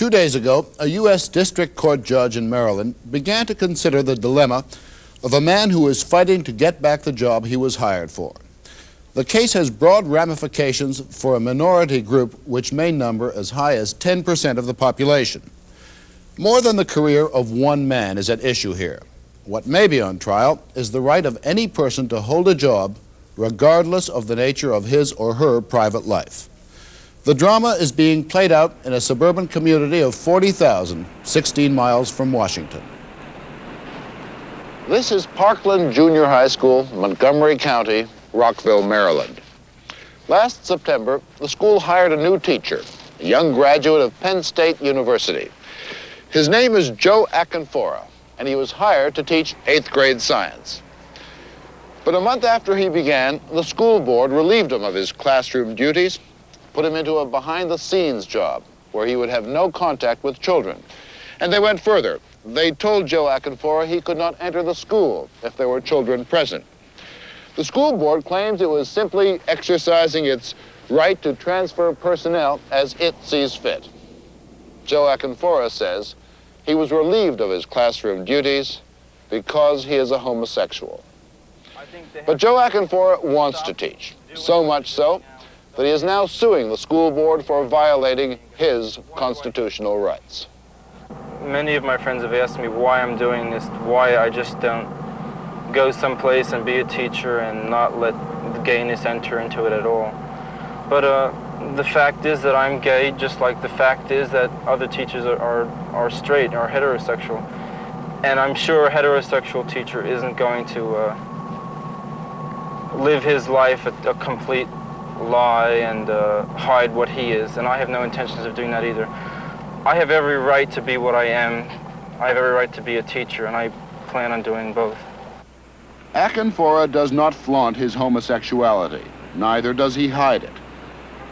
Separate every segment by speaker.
Speaker 1: 2 days ago, a U.S. District Court judge in Maryland began to consider the dilemma of a man who is fighting to get back the job he was hired for. The case has broad ramifications for a minority group which may number as high as 10% of the population. More than the career of one man is at issue here. What may be on trial is the right of any person to hold a job regardless of the nature of his or her private life. The drama is being played out in a suburban community of 40,000, 16 miles from Washington. This is Parkland Junior High School, Montgomery County, Rockville, Maryland. Last September, the school hired a new teacher, a young graduate of Penn State University. His name is Joe Acanfora, and he was hired to teach 8th grade science. But a month after he began, the school board relieved him of his classroom duties, put him into a behind-the-scenes job where he would have no contact with children. And they went further. They told Joe Acanfora he could not enter the school if there were children present. The school board claims it was simply exercising its right to transfer personnel as it sees fit. Joe Acanfora says he was relieved of his classroom duties because he is a homosexual. But Joe Acanfora wants to teach, so much so that he is now suing the school board for violating his constitutional rights.
Speaker 2: Many of my friends have asked me why I'm doing this, why I just don't go someplace and be a teacher and not let the gayness enter into it at all. But the fact is that I'm gay, just like the fact is that other teachers are straight, are heterosexual. And I'm sure a heterosexual teacher isn't going to live his life a complete lie and hide what he is, and I have no intentions of doing that either. I have every right to be what I am. I have every right to be a teacher, and I plan on doing both.
Speaker 1: Acanfora does not flaunt his homosexuality, neither does he hide it.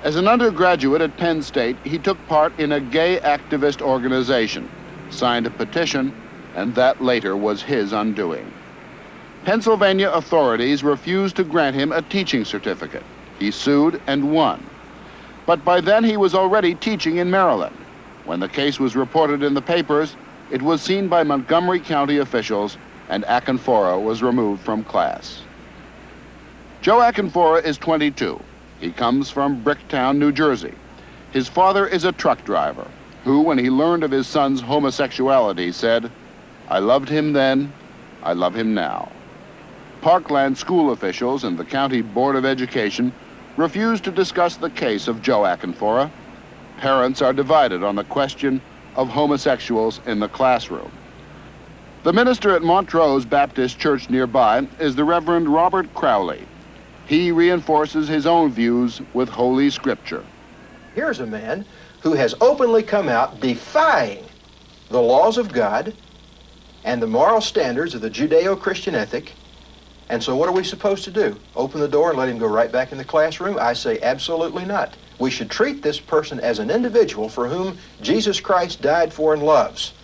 Speaker 1: As an undergraduate at Penn State, he took part in a gay activist organization, signed a petition, and that later was his undoing. Pennsylvania authorities refused to grant him a teaching certificate. He sued and won. But by then he was already teaching in Maryland. When the case was reported in the papers, it was seen by Montgomery County officials and Acanfora was removed from class. Joe Acanfora is 22. He comes from Bricktown, New Jersey. His father is a truck driver who, when he learned of his son's homosexuality, said, "I loved him then, I love him now." Parkland school officials and the County Board of Education refused to discuss the case of Joe Acanfora. Parents are divided on the question of homosexuals in the classroom. The minister at Montrose Baptist Church nearby is the Reverend Robert Crowley. He reinforces his own views with Holy Scripture.
Speaker 3: Here's a man who has openly come out defying the laws of God and the moral standards of the Judeo-Christian ethic. And so what are we supposed to do? Open the door and let him go right back in the classroom? I say absolutely not. We should treat this person as an individual for whom Jesus Christ died for and loves.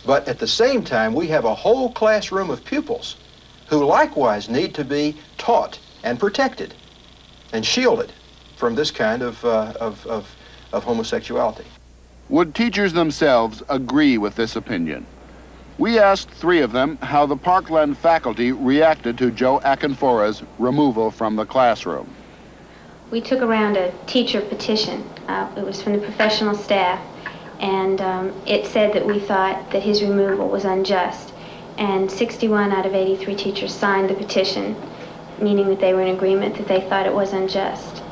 Speaker 3: But at the same time, we have a whole classroom of pupils who likewise need to be taught and protected and shielded from this kind of homosexuality.
Speaker 1: Would teachers themselves agree with this opinion? We asked 3 of them how the Parkland faculty reacted to Joe Acanfora's removal from the classroom.
Speaker 4: We took around a teacher petition. It was from the professional staff, and it said that we thought that his removal was unjust. And 61 out of 83 teachers signed the petition, meaning that they were in agreement that they thought it was unjust.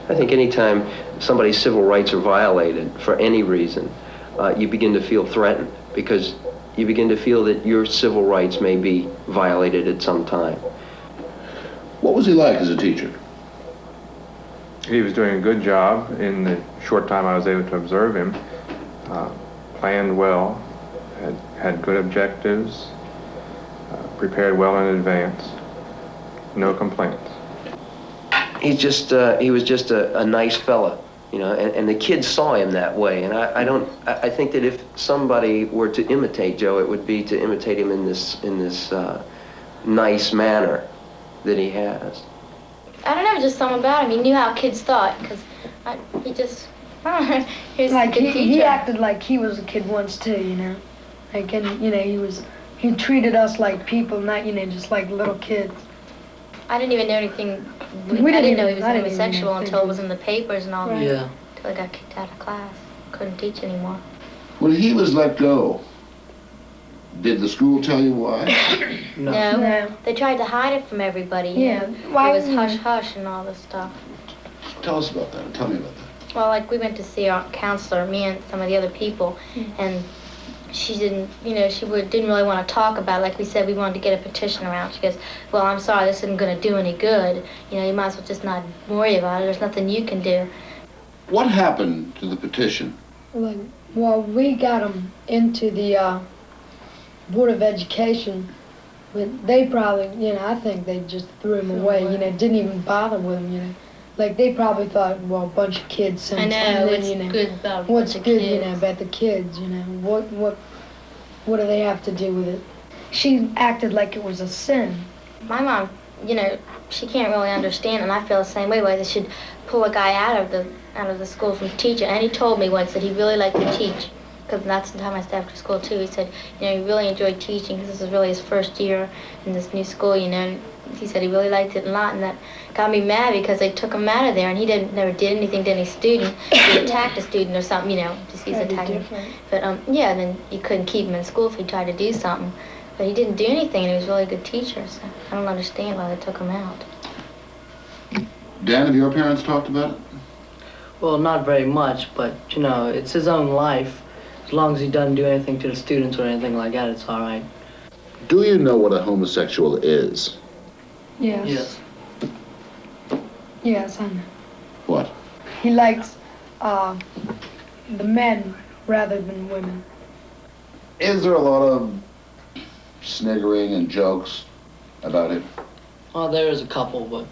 Speaker 5: I think anytime somebody's civil rights are violated for any reason, you begin to feel threatened because you begin to feel that your civil rights may be violated at some time.
Speaker 1: What was he like as a teacher?
Speaker 6: He was doing a good job in the short time I was able to observe him. Planned well, had good objectives, prepared well in advance, no complaints.
Speaker 5: He was just a nice fella, you know, and the kids saw him that way. And I think that if somebody were to imitate Joe, it would be to imitate him in this nice manner that he has.
Speaker 7: I don't know, just something about him. He knew how kids thought, because he just Here's
Speaker 8: Like
Speaker 7: a good
Speaker 8: he
Speaker 7: teacher.
Speaker 8: acted like he was a kid once too, you know. Like, and he treated us like people, not just like little kids.
Speaker 7: I didn't even know anything.
Speaker 8: We
Speaker 7: I
Speaker 8: didn't
Speaker 7: didn't know
Speaker 8: even-
Speaker 7: he was
Speaker 8: I didn't even
Speaker 7: homosexual
Speaker 8: know
Speaker 7: until it was
Speaker 8: anything.
Speaker 7: in the papers and all.
Speaker 8: Right.
Speaker 9: Yeah.
Speaker 7: Until I got kicked out of class. Couldn't teach anymore.
Speaker 1: When he was let go, did the school tell you why?
Speaker 9: No.
Speaker 8: No.
Speaker 7: They tried to hide it from everybody.
Speaker 8: Yeah.
Speaker 7: It
Speaker 8: Why
Speaker 7: was
Speaker 8: you-
Speaker 7: hush hush and all this stuff.
Speaker 1: Tell us about that. Tell me about that.
Speaker 7: Well, like we went to see our counselor, me and some of the other people, and she didn't, didn't really want to talk about it. Like we said, we wanted to get a petition around. She goes, well, I'm sorry, this isn't going to do any good. You might as well just not worry about it. There's nothing you can do.
Speaker 1: What happened to the petition?
Speaker 8: Like, well, we got them into the Board of Education, but they probably, I think they just threw him away. Didn't even bother with him. Like they probably thought, well, a bunch of kids.
Speaker 7: I know,
Speaker 8: and
Speaker 7: what's
Speaker 8: then,
Speaker 7: good about a
Speaker 8: what's
Speaker 7: bunch of
Speaker 8: good,
Speaker 7: kids?
Speaker 8: about the kids. What do they have to do with it? She acted like it was a sin.
Speaker 7: My mom, she can't really understand, and I feel the same way. Why they should pull a guy out of the school from teaching. And he told me once that he really liked to teach, because that's the time I stayed after school too. He said, he really enjoyed teaching because this was really his first year in this new school. He said he really liked it a lot, and that got me mad because they took him out of there, and he never did anything to any student. He attacked a student or something, just he's
Speaker 8: That'd be
Speaker 7: attacking.
Speaker 8: different.
Speaker 7: But then you couldn't keep him in school if he tried to do something. But he didn't do anything, and he was really a good teacher, so I don't understand why they took him out.
Speaker 1: Dan, have your parents talked about it?
Speaker 9: Well, not very much, but, it's his own life. As long as he doesn't do anything to the students or anything like that, it's all right.
Speaker 1: Do you know what a homosexual is?
Speaker 8: Yes.
Speaker 9: Yes.
Speaker 8: Yes, I know.
Speaker 1: What?
Speaker 8: He likes the men rather than women.
Speaker 1: Is there a lot of sniggering and jokes about it?
Speaker 9: Well, there is a couple, but,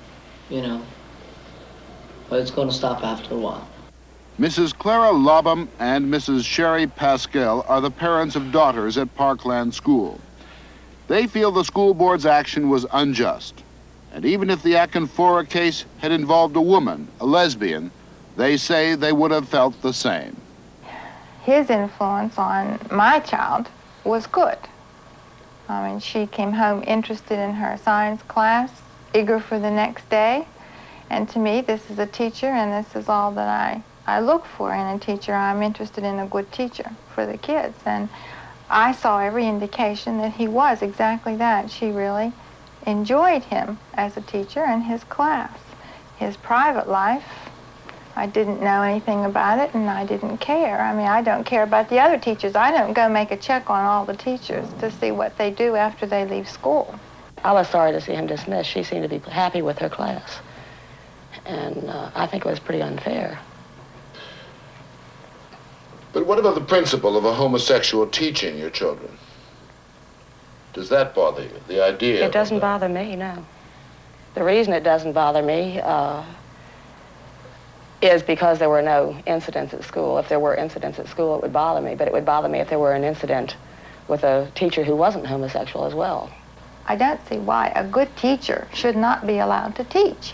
Speaker 9: but it's going to stop after a while.
Speaker 1: Mrs. Clara Lobham and Mrs. Sherry Pascal are the parents of daughters at Parkland School. They feel the school board's action was unjust. And even if the Acanfora case had involved a woman, a lesbian, they say they would have felt the same.
Speaker 10: His influence on my child was good. She came home interested in her science class, eager for the next day. And to me, this is a teacher, and this is all that I look for in a teacher. I'm interested in a good teacher for the kids. And I saw every indication that he was exactly that. She really enjoyed him as a teacher and his class. His private life, I didn't know anything about it, and I didn't care. I don't care about the other teachers. I don't go make a check on all the teachers to see what they do after they leave school.
Speaker 11: I was sorry to see him dismissed. She seemed to be happy with her class. And I think it was pretty unfair.
Speaker 1: But what about the principle of a homosexual teaching your children? Does that bother you, the idea?
Speaker 11: It doesn't bother me, no. The reason it doesn't bother me is because there were no incidents at school. If there were incidents at school, it would bother me, but it would bother me if there were an incident with a teacher who wasn't homosexual as well.
Speaker 10: I don't see why a good teacher should not be allowed to teach.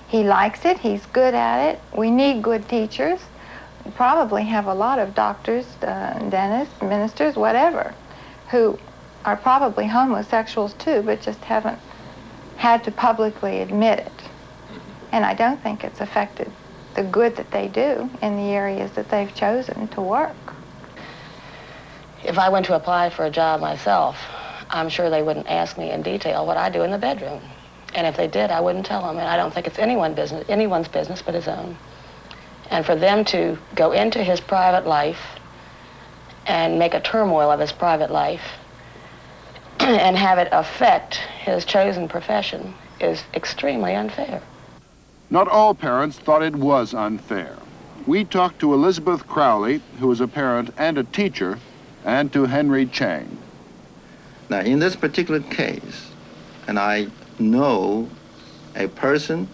Speaker 10: He likes it, he's good at it. We need good teachers. We probably have a lot of doctors, dentists, ministers, whatever, who are probably homosexuals too, but just haven't had to publicly admit it. And I don't think it's affected the good that they do in the areas that they've chosen to work.
Speaker 11: If I went to apply for a job myself, I'm sure they wouldn't ask me in detail what I do in the bedroom. And if they did, I wouldn't tell them. And I don't think it's anyone's business but his own. And for them to go into his private life and make a turmoil of his private life and have it affect his chosen profession is extremely unfair.
Speaker 1: Not all parents thought it was unfair. We talked to Elizabeth Crowley, who is a parent and a teacher, and to Henry Chang.
Speaker 12: Now, in this particular case, and I know a person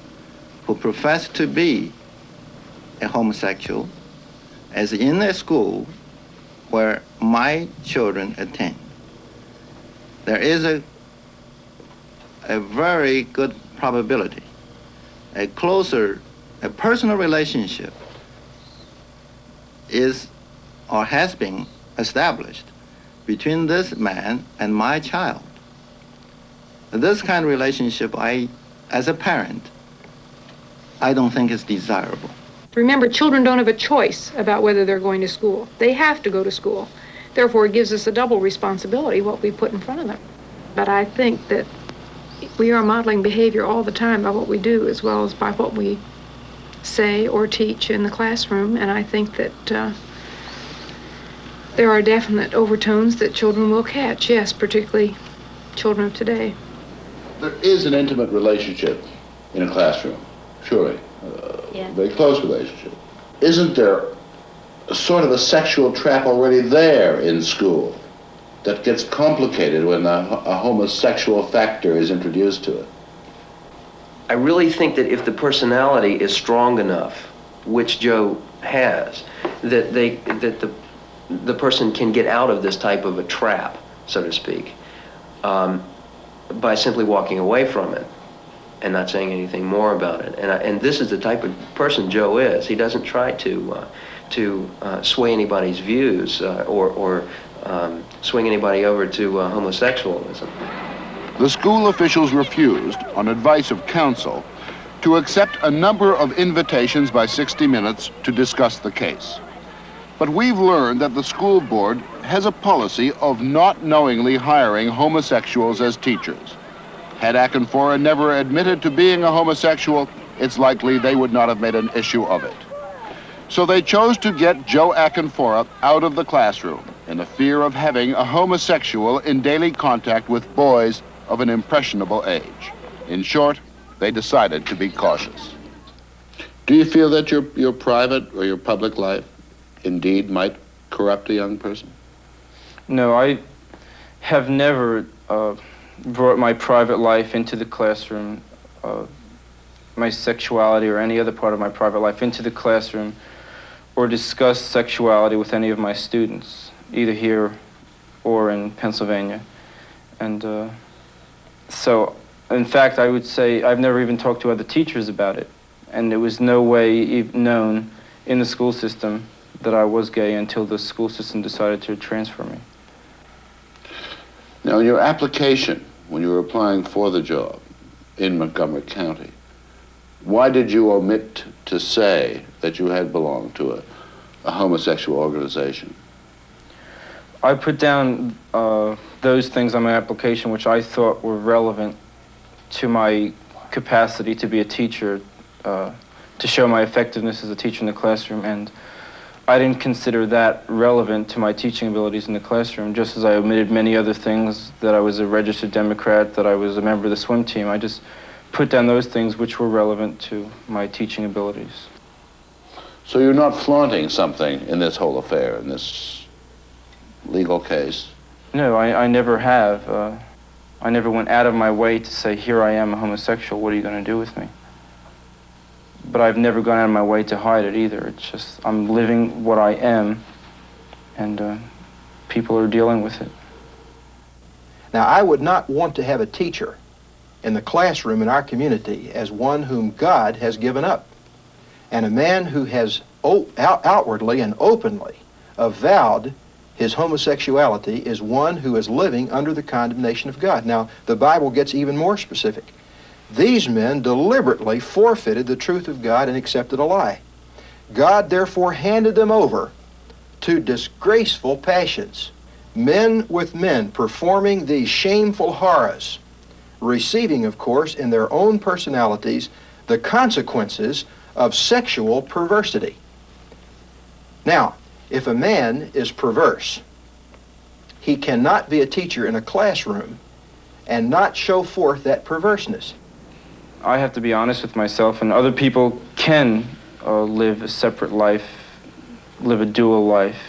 Speaker 12: who professed to be a homosexual as in a school where my children attend. There is a very good probability, a personal relationship is or has been established between this man and my child. This kind of relationship, as a parent, I don't think is desirable.
Speaker 13: Remember, children don't have a choice about whether they're going to school. They have to go to school. Therefore, it gives us a double responsibility, what we put in front of them. But I think that we are modeling behavior all the time by what we do as well as by what we say or teach in the classroom. And I think that there are definite overtones that children will catch, yes, particularly children of today.
Speaker 1: There is an intimate relationship in a classroom, surely.
Speaker 4: Yeah.
Speaker 1: Very close relationship. Isn't there a sort of a sexual trap already there in school that gets complicated when a homosexual factor is introduced to it?
Speaker 5: I really think that if the personality is strong enough, which Joe has, that the person can get out of this type of a trap, so to speak, by simply walking away from it and not saying anything more about it. And this is the type of person Joe is. He doesn't try to sway anybody's views or swing anybody over to homosexualism.
Speaker 1: The school officials refused, on advice of counsel, to accept a number of invitations by 60 Minutes to discuss the case. But we've learned that the school board has a policy of not knowingly hiring homosexuals as teachers. Had Acanfora never admitted to being a homosexual, it's likely they would not have made an issue of it. So they chose to get Joe Acanfora out of the classroom in the fear of having a homosexual in daily contact with boys of an impressionable age. In short, they decided to be cautious. Do you feel that your private or your public life indeed might corrupt a young person?
Speaker 2: No, I have never brought my private life into the classroom, my sexuality or any other part of my private life into the classroom, or discussed sexuality with any of my students, either here or in Pennsylvania. And so, in fact, I would say I've never even talked to other teachers about it. And there was no way known in the school system that I was gay until the school system decided to transfer me.
Speaker 1: Now, in your application, when you were applying for the job in Montgomery County, why did you omit to say that you had belonged to a homosexual organization?
Speaker 2: I put down those things on my application which I thought were relevant to my capacity to be a teacher, to show my effectiveness as a teacher in the classroom, and I didn't consider that relevant to my teaching abilities in the classroom, just as I omitted many other things, that I was a registered Democrat, that I was a member of the swim team. I just put down those things which were relevant to my teaching abilities.
Speaker 1: So you're not flaunting something in this whole affair, in this legal case?
Speaker 2: No, I never have. I never went out of my way to say, here I am a homosexual, what are you going to do with me? But I've never gone out of my way to hide it either. It's just, I'm living what I am, and people are dealing with it.
Speaker 3: Now, I would not want to have a teacher in the classroom in our community as one whom God has given up, and a man who has outwardly and openly avowed his homosexuality is one who is living under the condemnation of God. Now, the Bible gets even more specific. These men deliberately forfeited the truth of God and accepted a lie. God therefore handed them over to disgraceful passions, men with men performing these shameful horrors, receiving, of course, in their own personalities the consequences of sexual perversity. Now, if a man is perverse, he cannot be a teacher in a classroom and not show forth that perverseness.
Speaker 2: I have to be honest with myself, and other people can live a separate life, live a dual life,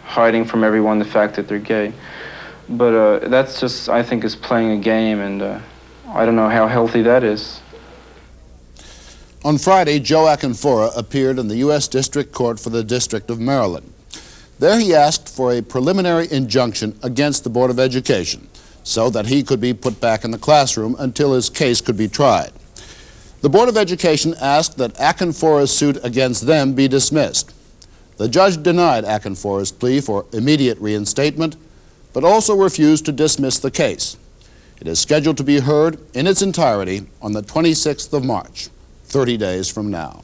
Speaker 2: hiding from everyone the fact that they're gay. But that's just, I think, is playing a game, and I don't know how healthy that is.
Speaker 1: On Friday, Joe Acanfora appeared in the U.S. District Court for the District of Maryland. There he asked for a preliminary injunction against the Board of Education so that he could be put back in the classroom until his case could be tried. The Board of Education asked that Acanfora's suit against them be dismissed. The judge denied Acanfora's plea for immediate reinstatement, but also refused to dismiss the case. It is scheduled to be heard in its entirety on the 26th of March, 30 days from now.